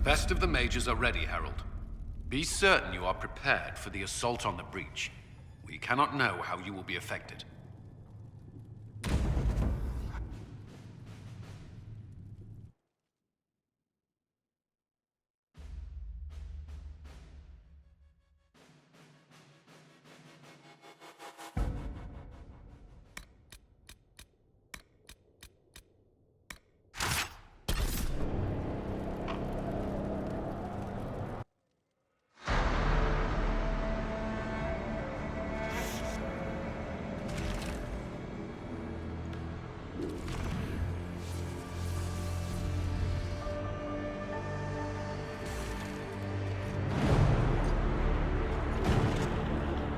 best of the mages are ready, Herald. Be certain you are prepared for the assault on the breach. We cannot know how you will be affected.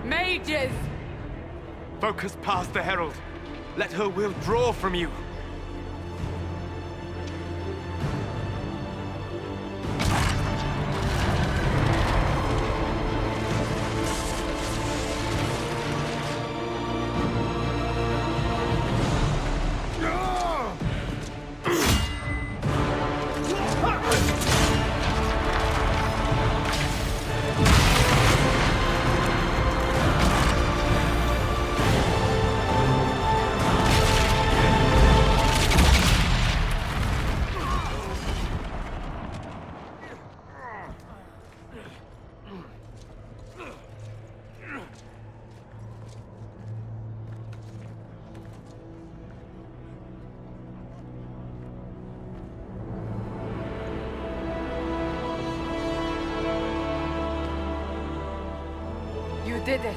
Mages! Focus past the Herald. Let her will draw from you. You did it.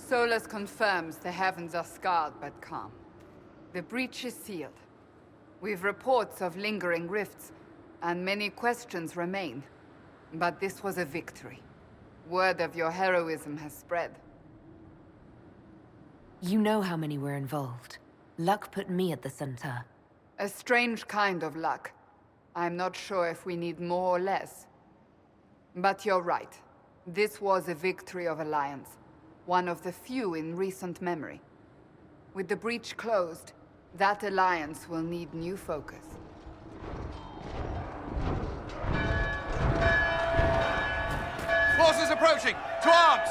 Solus confirms the heavens are scarred but calm. The breach is sealed. We've reports of lingering rifts, and many questions remain. But this was a victory. Word of your heroism has spread. You know how many were involved. Luck put me at the center. A strange kind of luck. I'm not sure if we need more or less. But you're right. This was a victory of Alliance. One of the few in recent memory. With the breach closed, that alliance will need new focus. Forces approaching! To arms!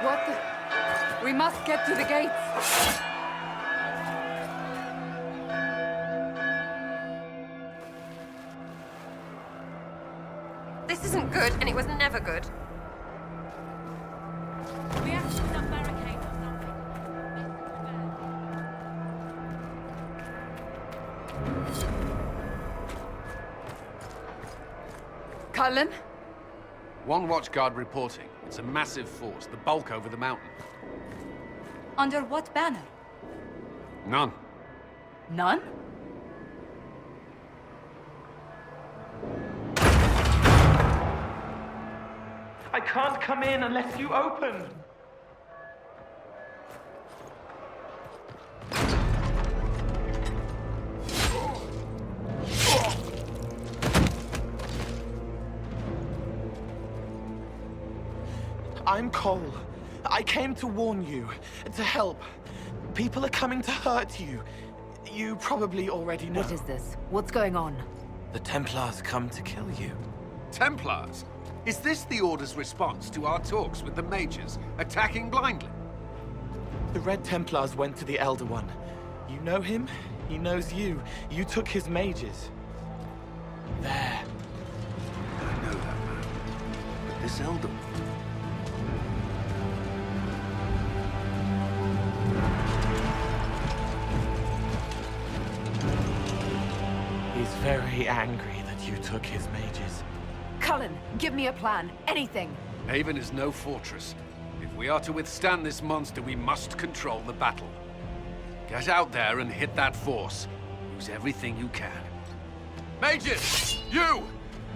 What the... We must get to the gates! This isn't good, and it was never good. We have to put up barricades or something. Cullen? One watchguard reporting. It's a massive force, the bulk over the mountain. Under what banner? None. None? I can't come in unless you open. I'm Cole. I came to warn you, to help. People are coming to hurt you. You probably already know. What is this? What's going on? The Templars come to kill you. Templars? Is this the Order's response to our talks with the mages, attacking blindly? The Red Templars went to the Elder One. You know him? He knows you. You took his mages. There. I know that man. But this elder... He's very angry that you took his mages. Cullen, give me a plan. Anything. Haven is no fortress. If we are to withstand this monster, we must control the battle. Get out there and hit that force. Use everything you can. Mages! You!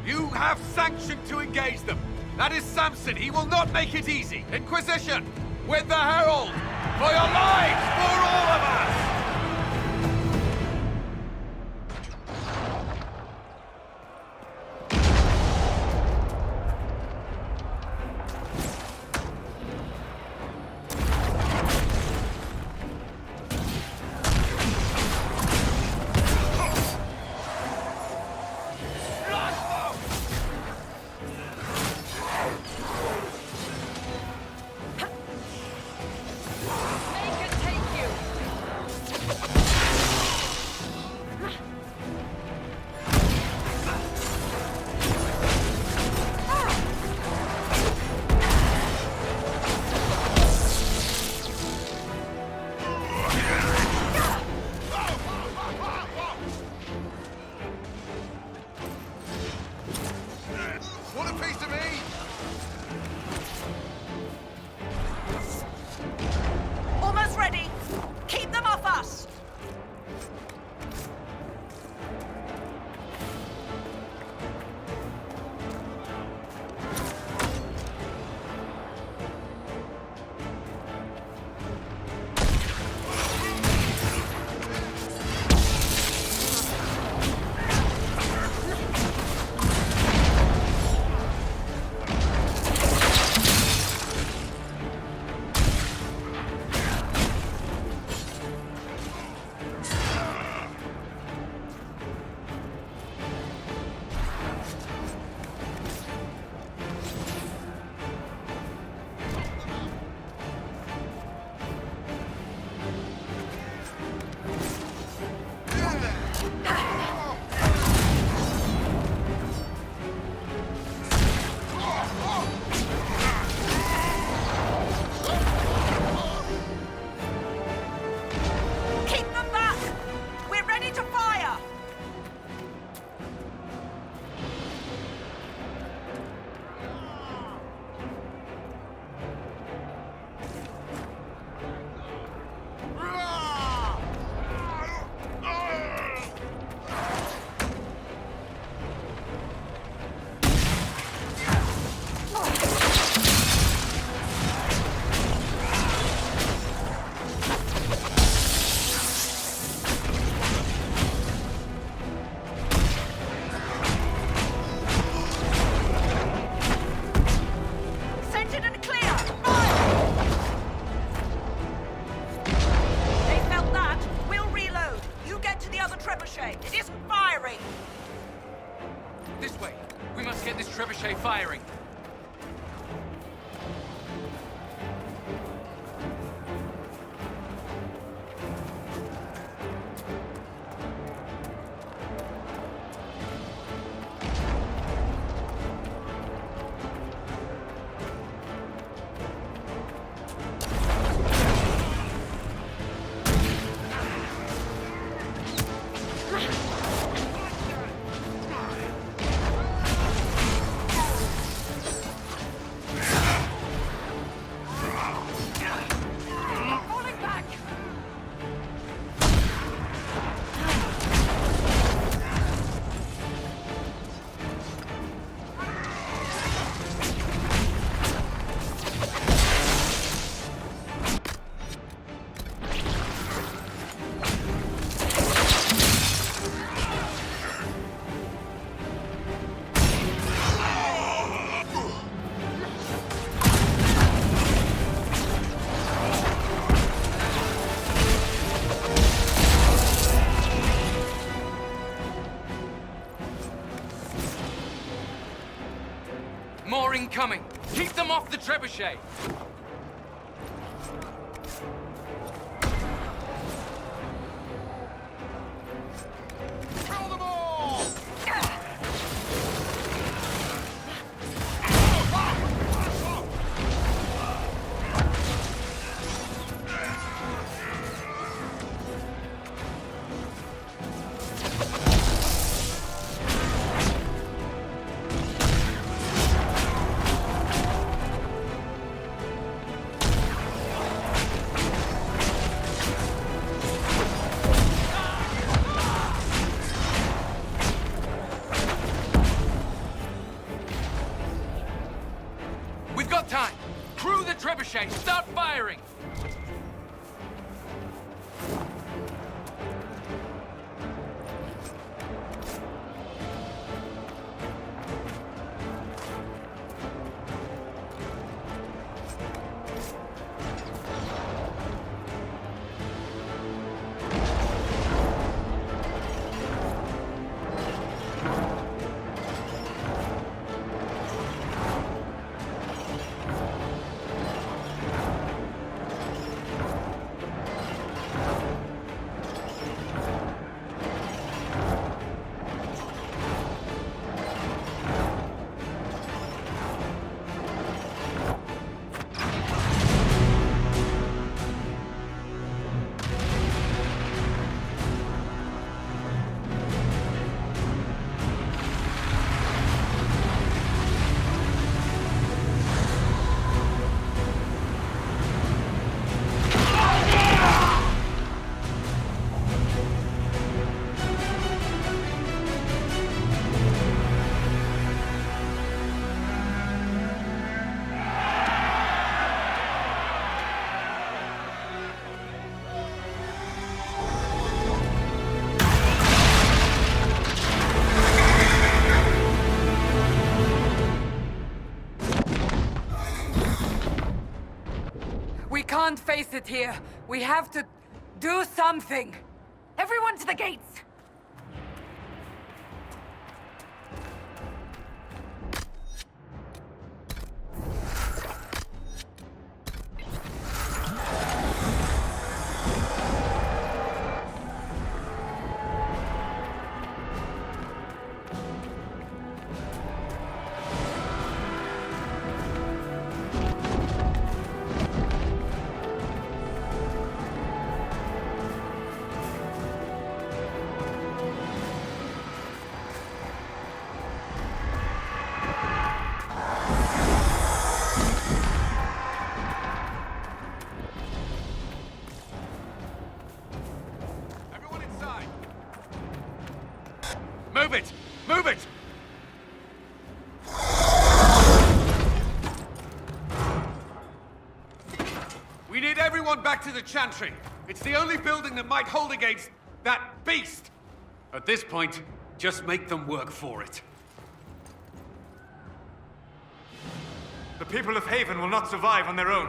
You have sanction to engage them! That is Samson! He will not make it easy! Inquisition! With the Herald! For your lives! For all of us! Trebuchet firing. More incoming! Keep them off the trebuchet! trebuchet! Start firing! We can't face it here. We have to do something. Everyone to the gates! Everyone inside! Move it! Move it! We need everyone back to the Chantry. It's the only building that might hold against that beast. At this point, just make them work for it. The people of Haven will not survive on their own.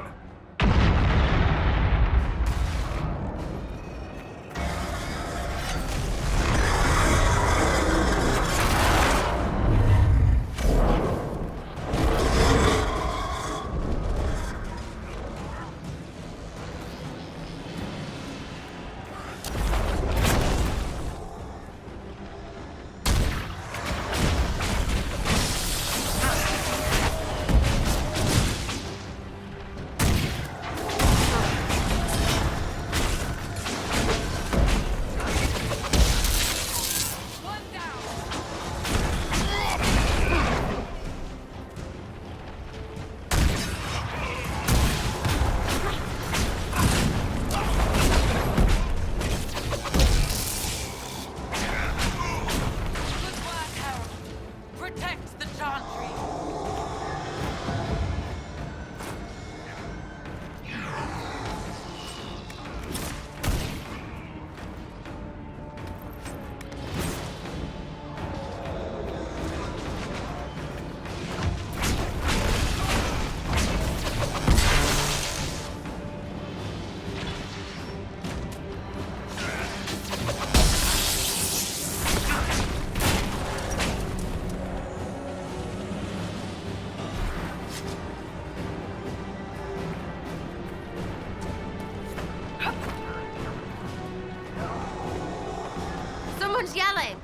Someone's yelling.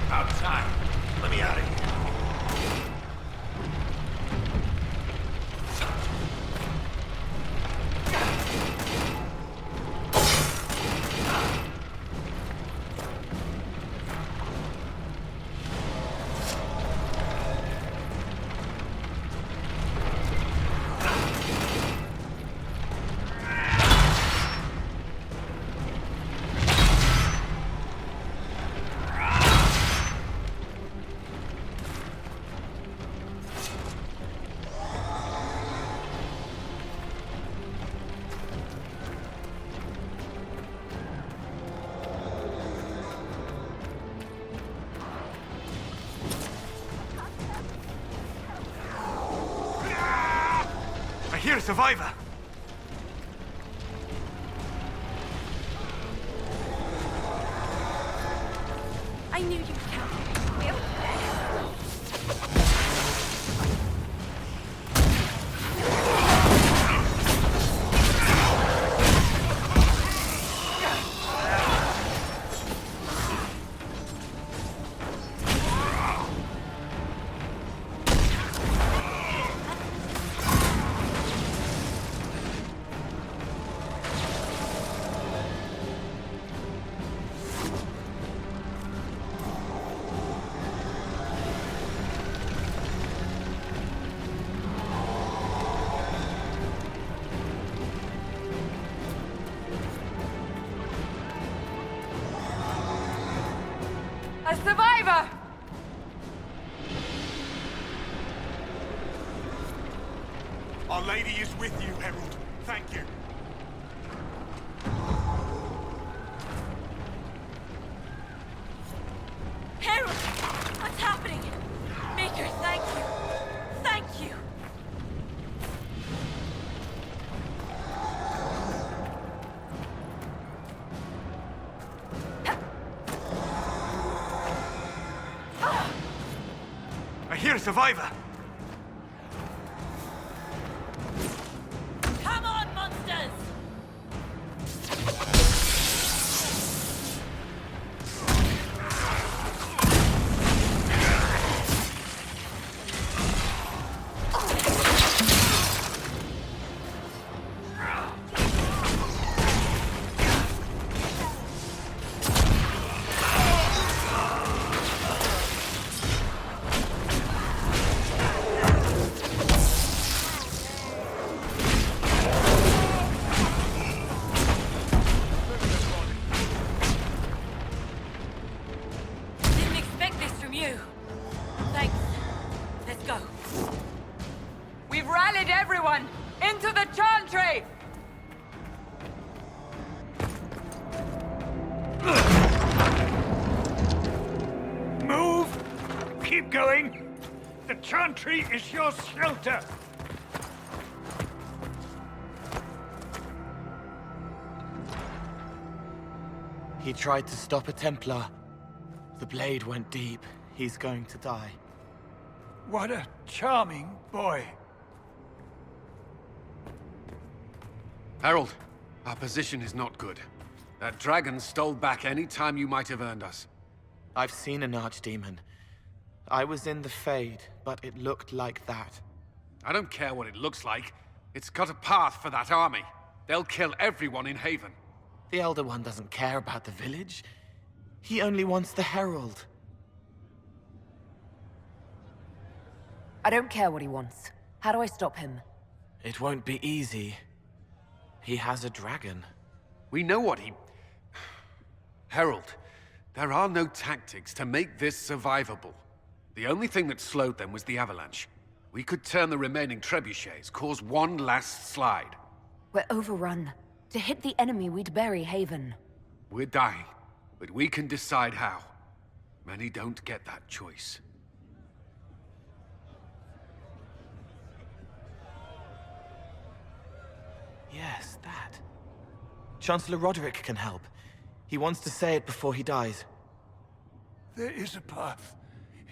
About time. Let me out of here. survivor! I knew you'd come. A survivor! Our Lady is with you, Herald. Thank you. Harold! What's happening? Maker, thank you. Thank you. I hear a survivor. Come on, monsters! Didn't expect this from you. Thanks. Let's go. We've rallied everyone! Into the chantry! Move! Keep going! The chantry is your shelter! He tried to stop a Templar. The blade went deep. He's going to die. What a charming boy. Harold, our position is not good. That dragon stole back any time you might have earned us. I've seen an archdemon. I was in the Fade, but it looked like that. I don't care what it looks like. It's got a path for that army. They'll kill everyone in Haven. The Elder One doesn't care about the village. He only wants the Herald. I don't care what he wants. How do I stop him? It won't be easy. He has a dragon. We know what he... Harold, there are no tactics to make this survivable. The only thing that slowed them was the avalanche. We could turn the remaining trebuchets, cause one last slide. We're overrun. To hit the enemy, we'd bury Haven. We're dying, but we can decide how. Many don't get that choice. Yes, that. Chancellor Roderick can help. He wants to say it before he dies. There is a path.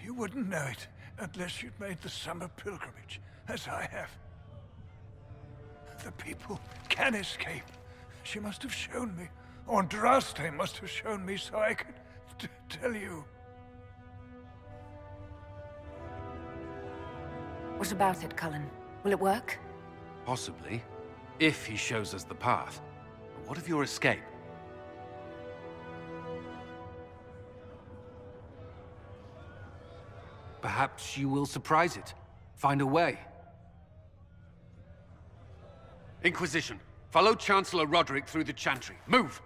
You wouldn't know it unless you'd made the summer pilgrimage, as I have. The people can escape. She must have shown me. Or Andraste must have shown me so I could tell you. What about it, Cullen? Will it work? Possibly, if he shows us the path. But what of your escape? Perhaps you will surprise it. Find a way. Inquisition, follow Chancellor Roderick through the Chantry. Move!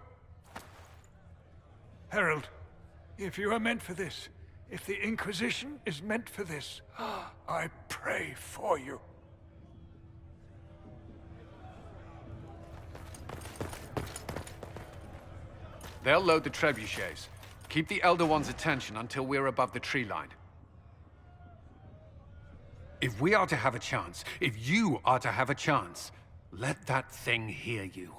Herald, if you are meant for this, if the Inquisition is meant for this, I pray for you. They'll load the trebuchets. Keep the Elder One's attention until we're above the tree line. If we are to have a chance, if you are to have a chance, let that thing hear you.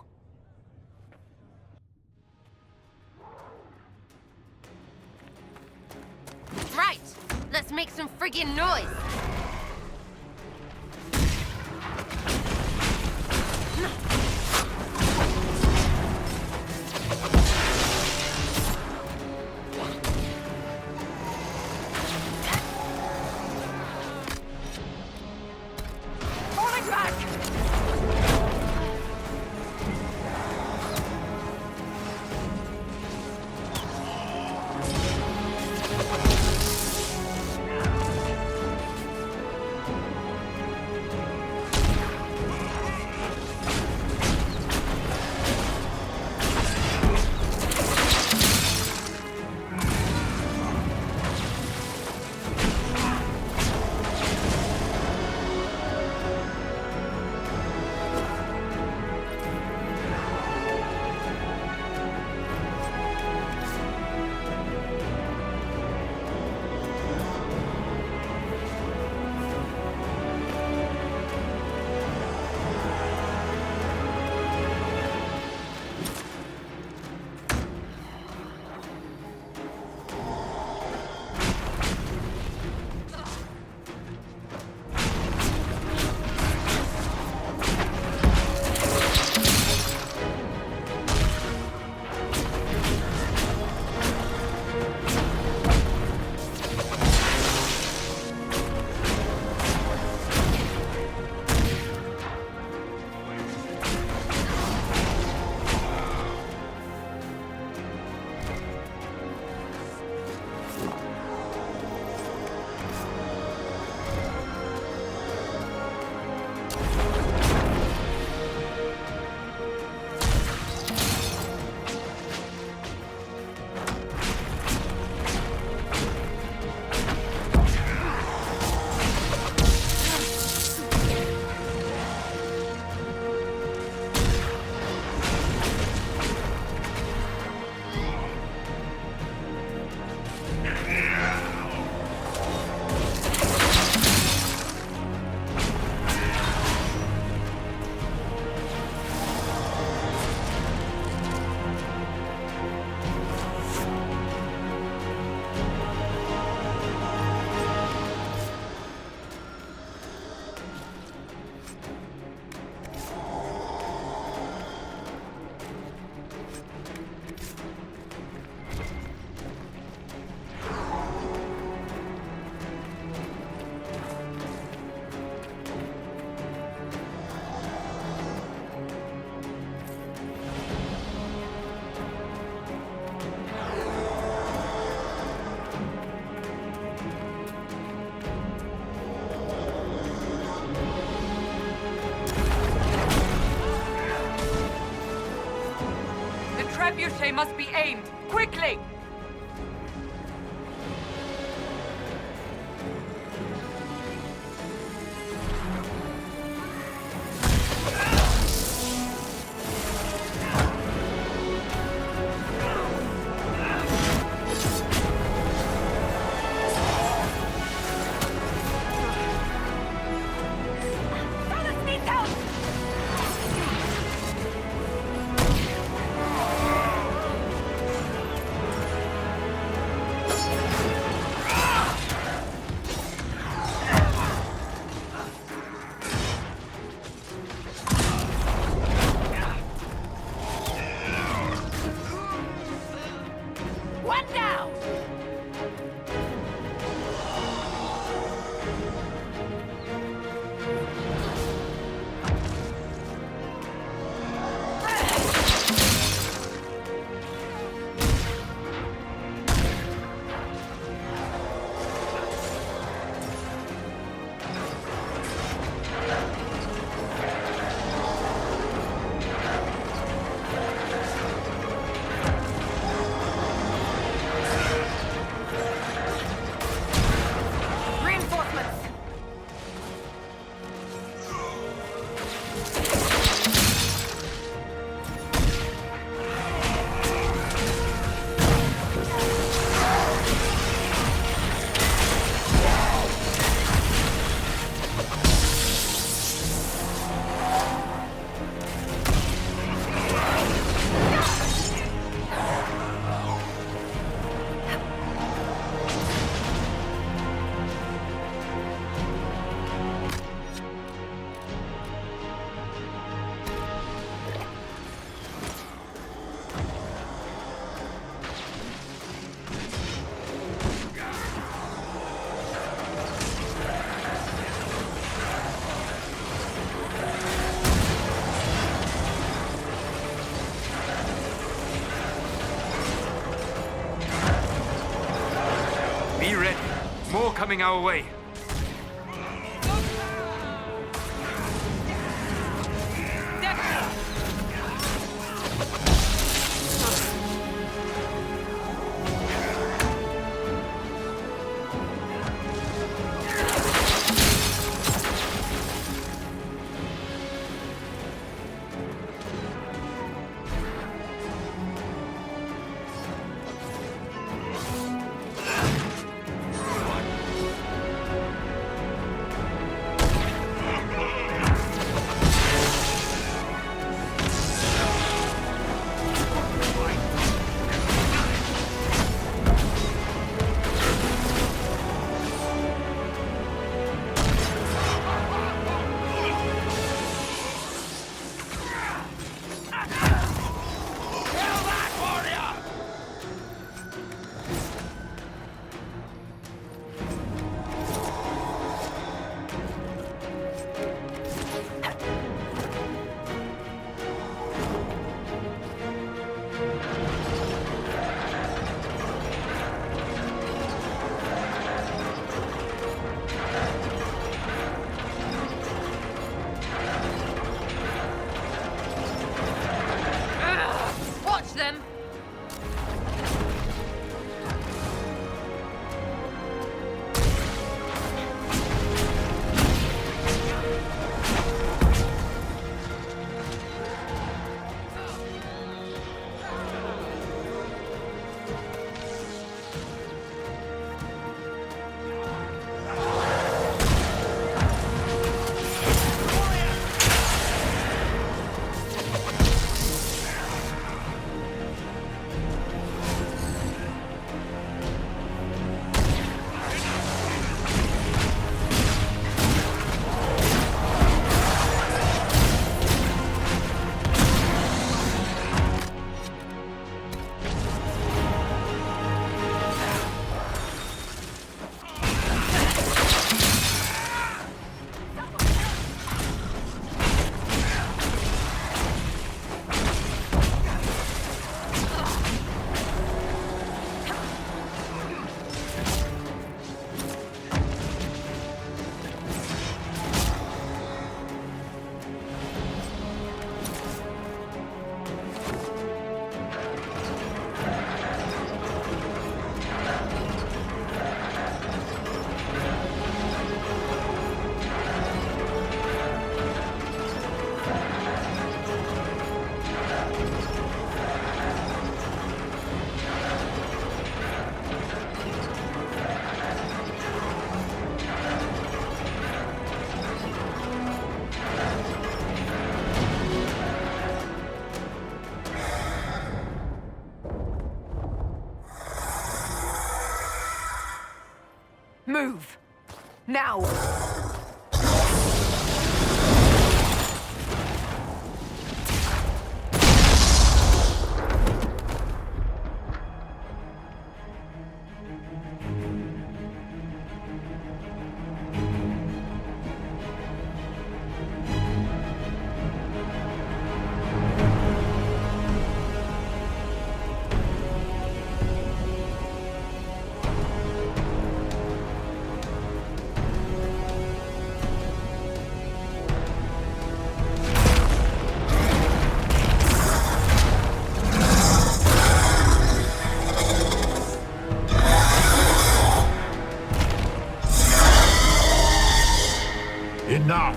Right! Let's make some friggin' noise! Falling back! trebuchet must be aimed! Quickly! coming our way. Watch them! Move! Now! Enough!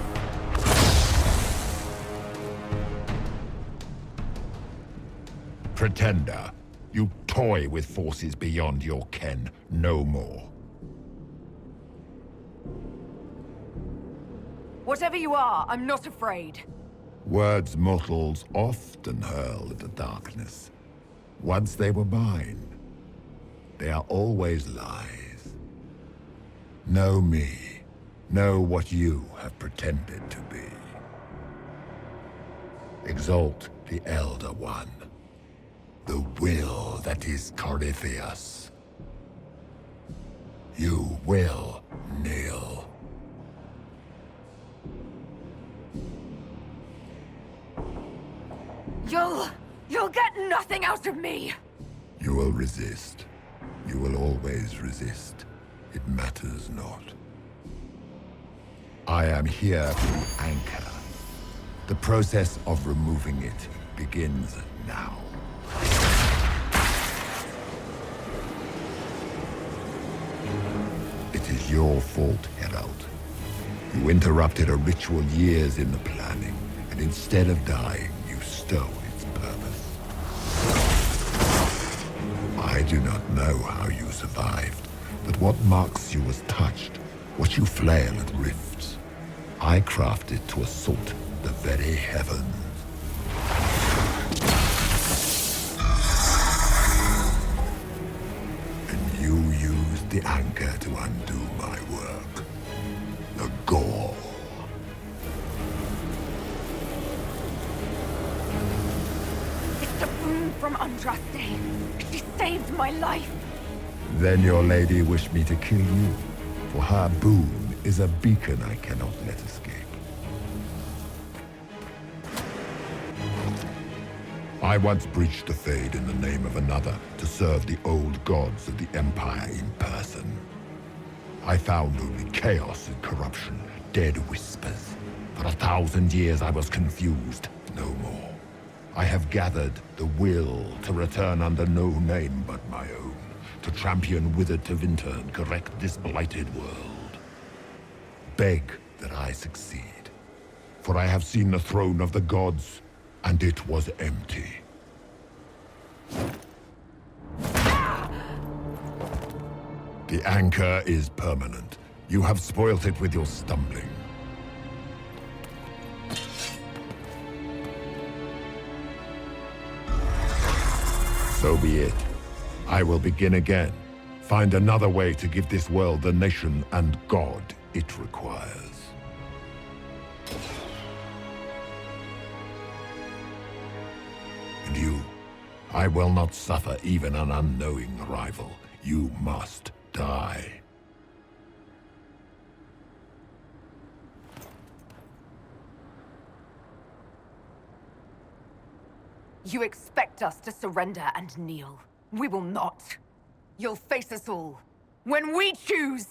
Pretender, you toy with forces beyond your ken no more. Whatever you are, I'm not afraid. Words mortals often hurl at the darkness. Once they were mine, they are always lies. Know me. Know what you have pretended to be. Exalt the Elder One. The will that is Corypheus. You will kneel. You'll get nothing out of me! You will resist. You will always resist. it matters not. I am here to anchor. The process of removing it begins now. It is your fault, Herald. You interrupted a ritual years in the planning, and instead of dying, you stole its purpose. I do not know how you survived, but what marks you as touched, what you flail at rifts. I crafted to assault the very heavens. And you used the anchor to undo my work. The gore. It's a boon from Andraste. She saved my life. Then your lady wished me to kill you, for her boon is a beacon I cannot let escape. I once breached the Fade in the name of another to serve the old gods of the Empire in person. I found only chaos and corruption, dead whispers. For 1,000 years I was confused, no more. I have gathered the will to return under no name but my own, to champion withered Tevinter and correct this blighted world. Beg that I succeed, for I have seen the throne of the gods, and it was empty. The anchor is permanent. You have spoilt it with your stumbling. So be it. I will begin again. Find another way to give this world the nation and God it requires. And you, I will not suffer even an unknowing rival. You must die. You expect us to surrender and kneel. We will not. You'll face us all. When we choose!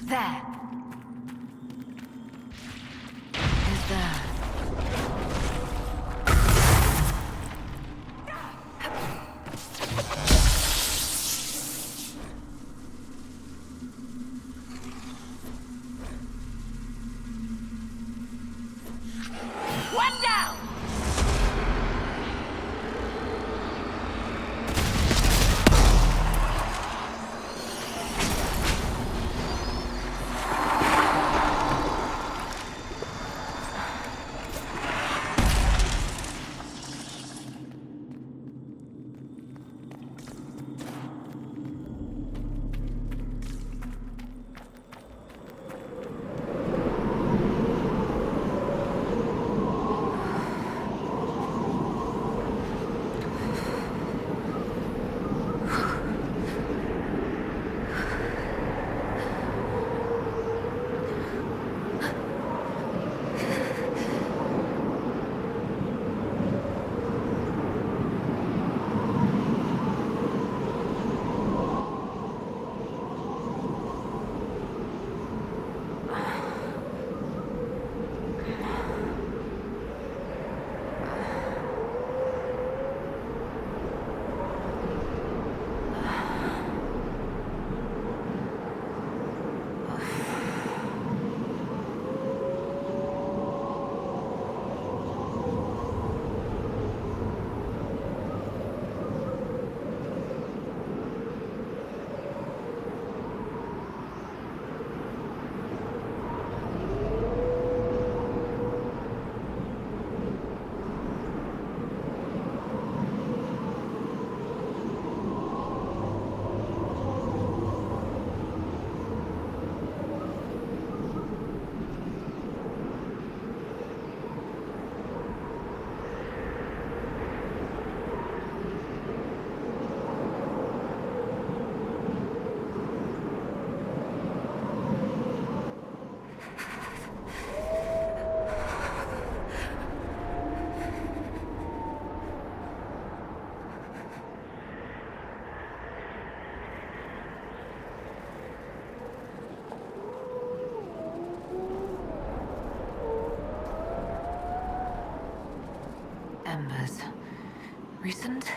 There. And there. One down! members. Recent?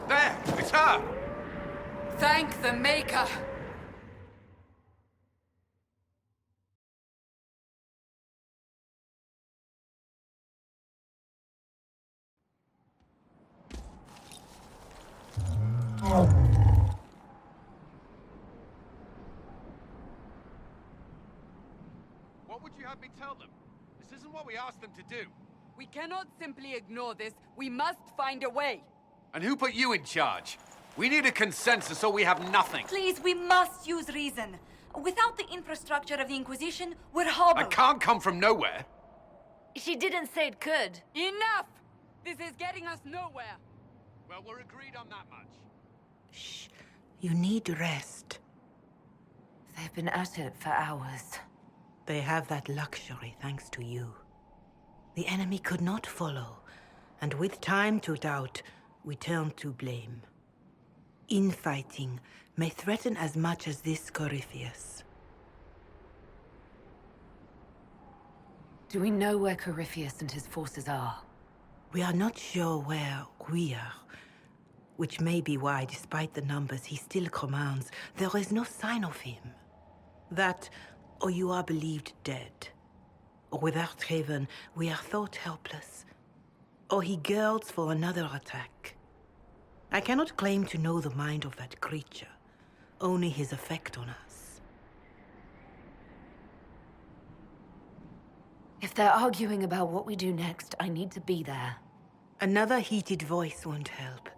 There! It's her! Thank the Maker! What would you have me tell them? This isn't what we asked them to do. We cannot simply ignore this. We must find a way. And who put you in charge? We need a consensus or we have nothing. Please, we must use reason. Without the infrastructure of the Inquisition, we're I hobbled. can't come from nowhere. She didn't say it could. Enough! This is getting us nowhere. Well, we're agreed on that much. Shh. You need rest. They've been at it for hours. They have that luxury thanks to you. The enemy could not follow, and with time to doubt, we turn to blame. Infighting may threaten as much as this Corypheus. Do we know where Corypheus and his forces are? We are not sure where we are, which may be why, despite the numbers he still commands, there is no sign of him. That, or you are believed dead. Or without Haven, we are thought helpless. Or he girds for another attack. I cannot claim to know the mind of that creature, only his effect on us. If they're arguing about what we do next, I need to be there. Another heated voice won't help,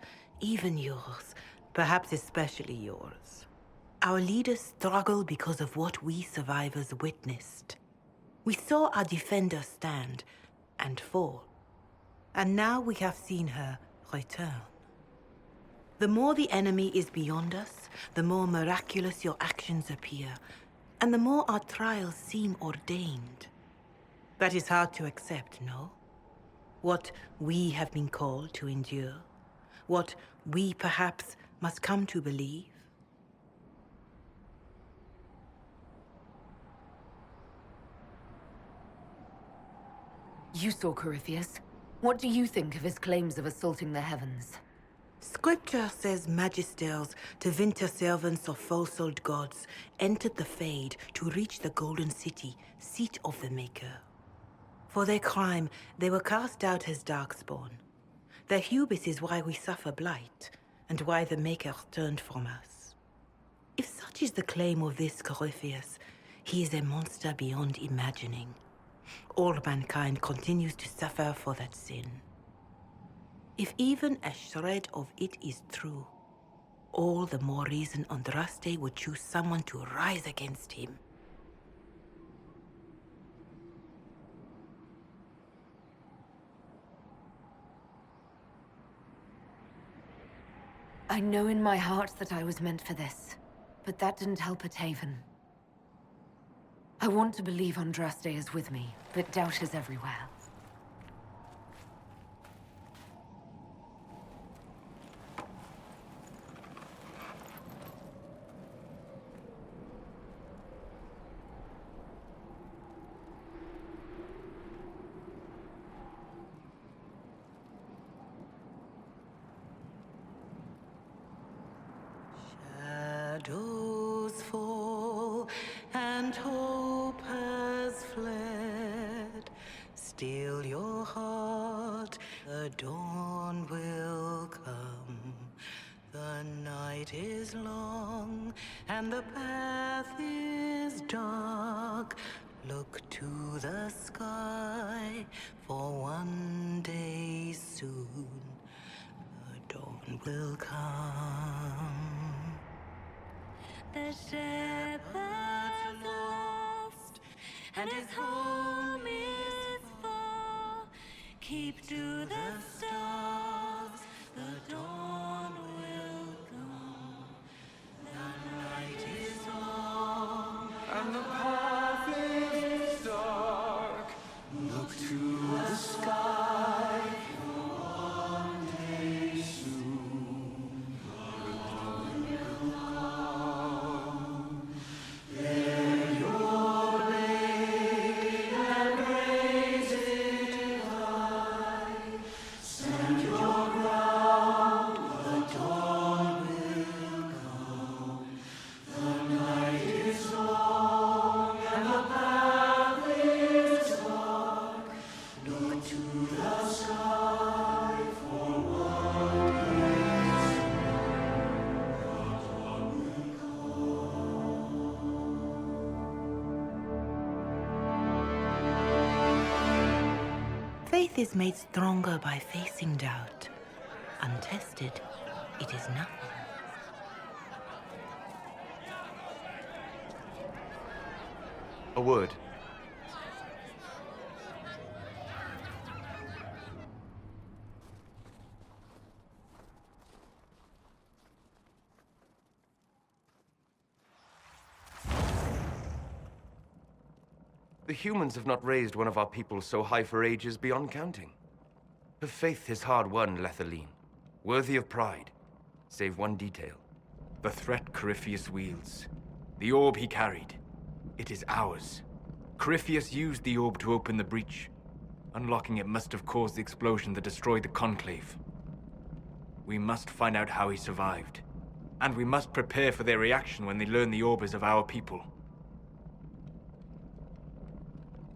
even yours, perhaps especially yours. Our leaders struggle because of what we survivors witnessed. We saw our defender stand and fall, and now we have seen her return. The more the enemy is beyond us, the more miraculous your actions appear, and the more our trials seem ordained. That is hard to accept, no? What we have been called to endure, what we perhaps must come to believe. You saw Corypheus. What do you think of his claims of assaulting the heavens? Scripture says magisters, divinter servants of false-souled gods, entered the Fade to reach the Golden City, seat of the Maker. For their crime, they were cast out as Darkspawn. Their hubris is why we suffer blight, and why the Maker turned from us. If such is the claim of this Corypheus, he is a monster beyond imagining. All mankind continues to suffer for that sin. If even a shred of it is true, all the more reason Andraste would choose someone to rise against him. I know in my heart that I was meant for this, but that didn't help at Haven. I want to believe Andraste is with me, but doubt is everywhere. Shadows fall and hope has fled. Still your heart, the dawn will come. The night is long and the path is dark. Look to the sky, for one day soon the dawn will come. the shepherd's lost, and his home is far. Keep to the stars, the dawn will come. The night is long, And the path is dark. Look to the sky. One day soon, the dawn will come. Bear your blade and raise it high. Stand your ground, the dawn will come. The night is long and the path is dark. Look to the sky for what is. Faith is made stronger by facing doubt. Untested, it is nothing. A word. The humans have not raised one of our people so high for ages beyond counting. Her faith is hard-won, Lethaline, worthy of pride, save one detail. The threat Corypheus wields. The orb he carried. It is ours. Corypheus used the orb to open the breach. Unlocking it must have caused the explosion that destroyed the Conclave. We must find out how he survived. And we must prepare for their reaction when they learn the orb is of our people.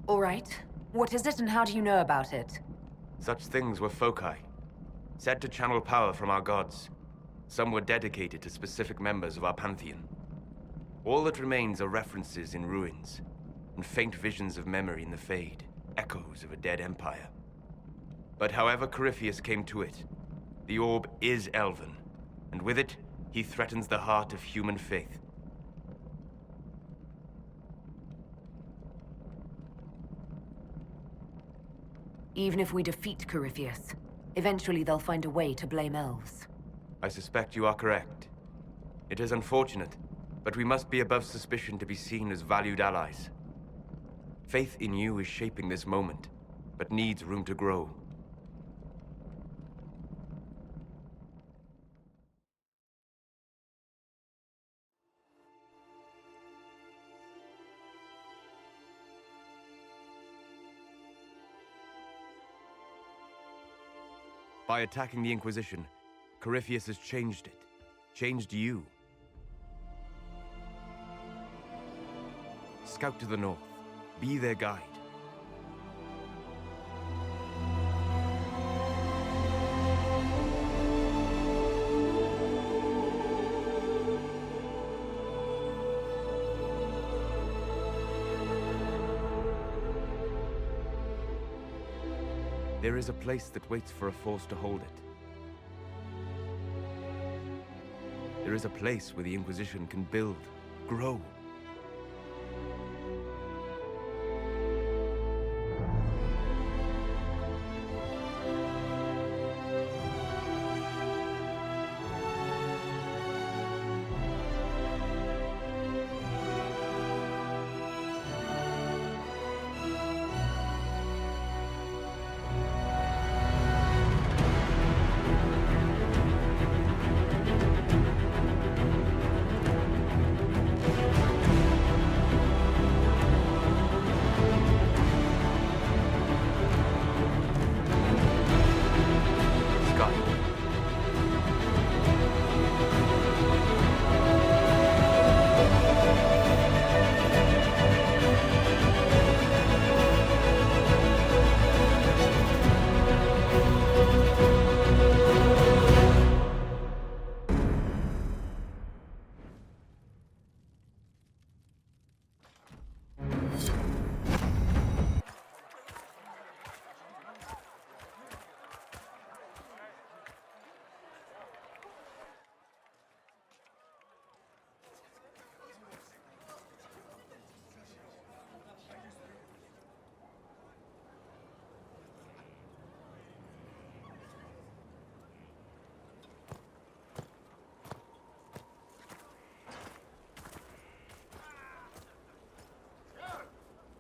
All right. What is it and how do you know about it? Such things were foci, said to channel power from our gods. Some were dedicated to specific members of our pantheon. All that remains are references in ruins, and faint visions of memory in the Fade, echoes of a dead empire. But however Corypheus came to it, the orb is elven, and with it, he threatens the heart of human faith. Even if we defeat Corypheus, eventually they'll find a way to blame elves. I suspect you are correct. It is unfortunate, but we must be above suspicion to be seen as valued allies. Faith in you is shaping this moment, but needs room to grow. By attacking the Inquisition, Corypheus has changed it. Changed you. Scout to the north. Be their guide. There is a place that waits for a force to hold it. There is a place where the Inquisition can build, grow.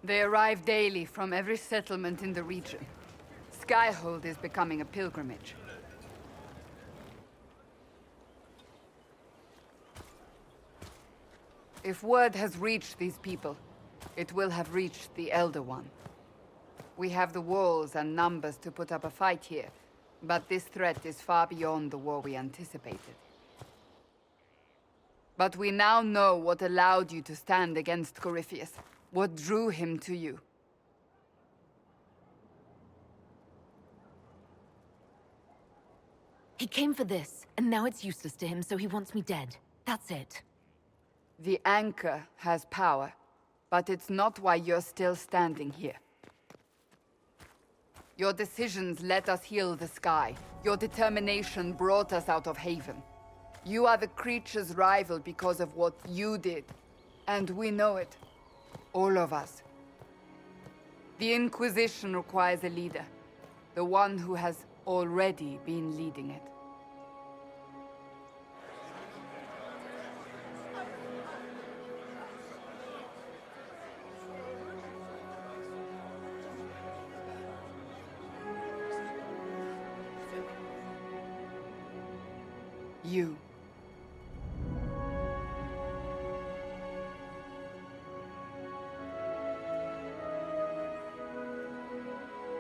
They arrive daily from every settlement in the region. Skyhold is becoming a pilgrimage. If word has reached these people, it will have reached the Elder One. We have the walls and numbers to put up a fight here, but this threat is far beyond the war we anticipated. But we now know what allowed you to stand against Corypheus, what drew him to you. He came for this, and now it's useless to him, so he wants me dead. That's it. The Anchor has power, but it's not why you're still standing here. Your decisions let us heal the sky. Your determination brought us out of Haven. You are the creature's rival because of what you did. And we know it. All of us. The Inquisition requires a leader. The one who has already been leading it. You.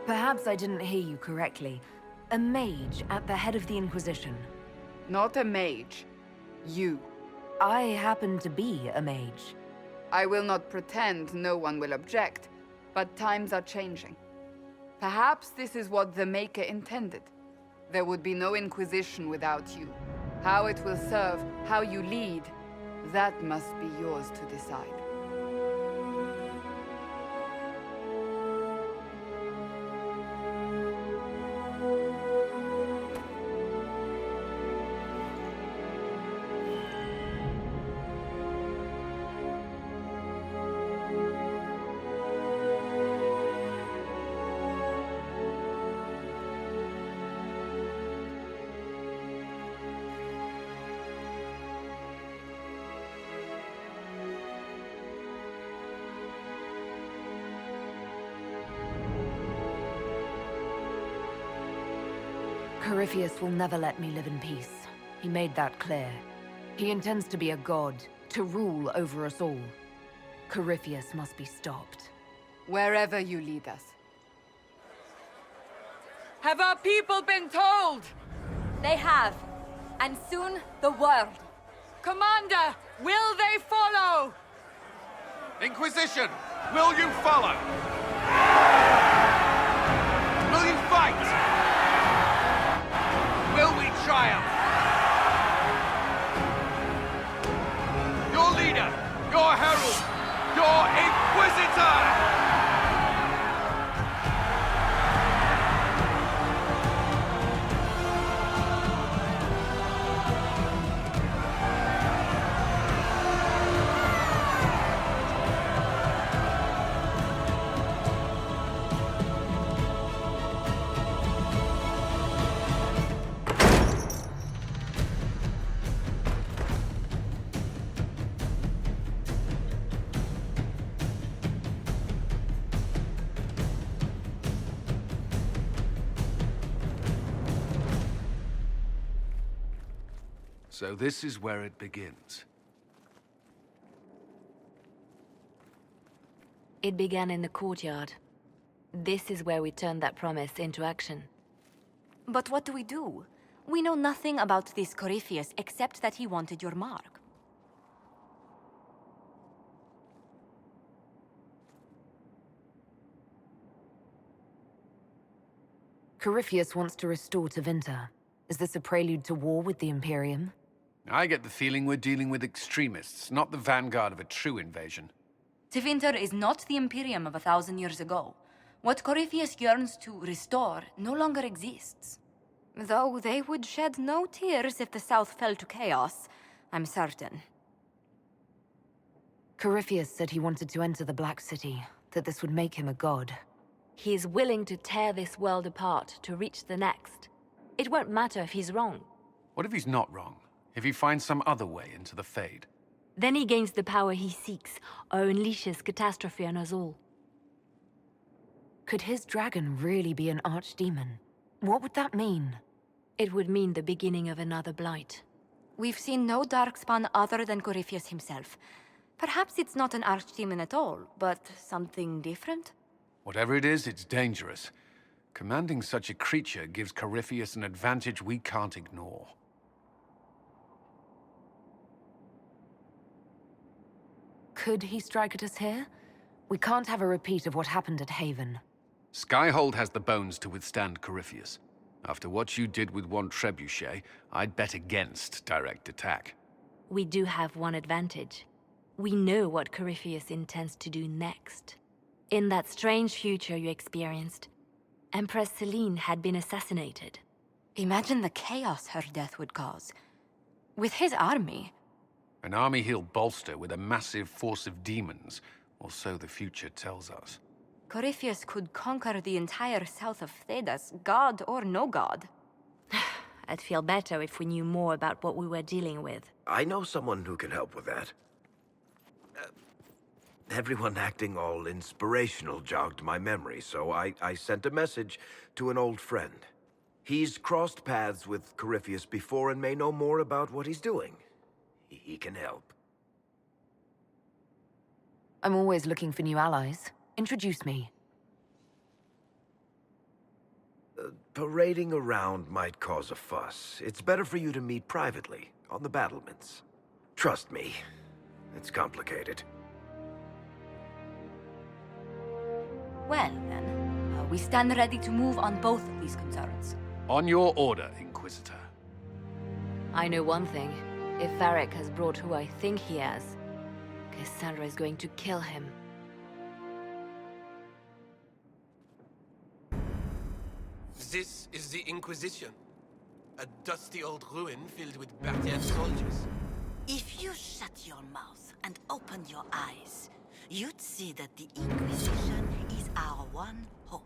Perhaps I didn't hear you correctly. A mage at the head of the Inquisition. Not a mage. You. I happen to be a mage. I will not pretend no one will object, but times are changing. Perhaps this is what the Maker intended. There would be no Inquisition without you. How it will serve, how you lead, that must be yours to decide. Corypheus will never let me live in peace. He made that clear. He intends to be a god, to rule over us all. Corypheus must be stopped. Wherever you lead us. Have our people been told? They have. And soon, the world. Commander, will they follow? Inquisition, will you follow? Will you fight? Will we triumph? Your leader, your herald, your Inquisitor! So this is where it begins. It began in the courtyard. This is where we turned that promise into action. But what do? We know nothing about this Corypheus except that he wanted your mark. Corypheus wants to restore Tevinter. Is this a prelude to war with the Imperium? I get the feeling we're dealing with extremists, not the vanguard of a true invasion. Tevinter is not the Imperium of 1,000 years ago. What Corypheus yearns to restore no longer exists. Though they would shed no tears if the South fell to chaos, I'm certain. Corypheus said he wanted to enter the Black City, that this would make him a god. He is willing to tear this world apart to reach the next. It won't matter if he's wrong. What if he's not wrong? If he finds some other way into the Fade? Then he gains the power he seeks, or unleashes catastrophe on us all. Could his dragon really be an archdemon? What would that mean? It would mean the beginning of another blight. We've seen no darkspawn other than Corypheus himself. Perhaps it's not an archdemon at all, but something different? Whatever it is, it's dangerous. Commanding such a creature gives Corypheus an advantage we can't ignore. Could he strike at us here? We can't have a repeat of what happened at Haven. Skyhold has the bones to withstand Corypheus. After what you did with one trebuchet, I'd bet against direct attack. We do have one advantage. We know what Corypheus intends to do next. In that strange future you experienced, Empress Celine had been assassinated. Imagine the chaos her death would cause. With his army. An army he'll bolster with a massive force of demons, or so the future tells us. Corypheus could conquer the entire south of Thedas, god or no god. I'd feel better if we knew more about what we were dealing with. I know someone who can help with that. Everyone acting all inspirational jogged my memory, so I sent a message to an old friend. He's crossed paths with Corypheus before and may know more about what he's doing. He can help. I'm always looking for new allies. Introduce me. Parading around might cause a fuss. It's better for you to meet privately, on the battlements. Trust me, it's complicated. Well, then, we stand ready to move on both of these concerns. On your order, Inquisitor. I know one thing. If Arik has brought who I think he has, Cassandra is going to kill him. This is the Inquisition. A dusty old ruin filled with battered soldiers. If you shut your mouth and open your eyes, you'd see that the Inquisition is our one hope.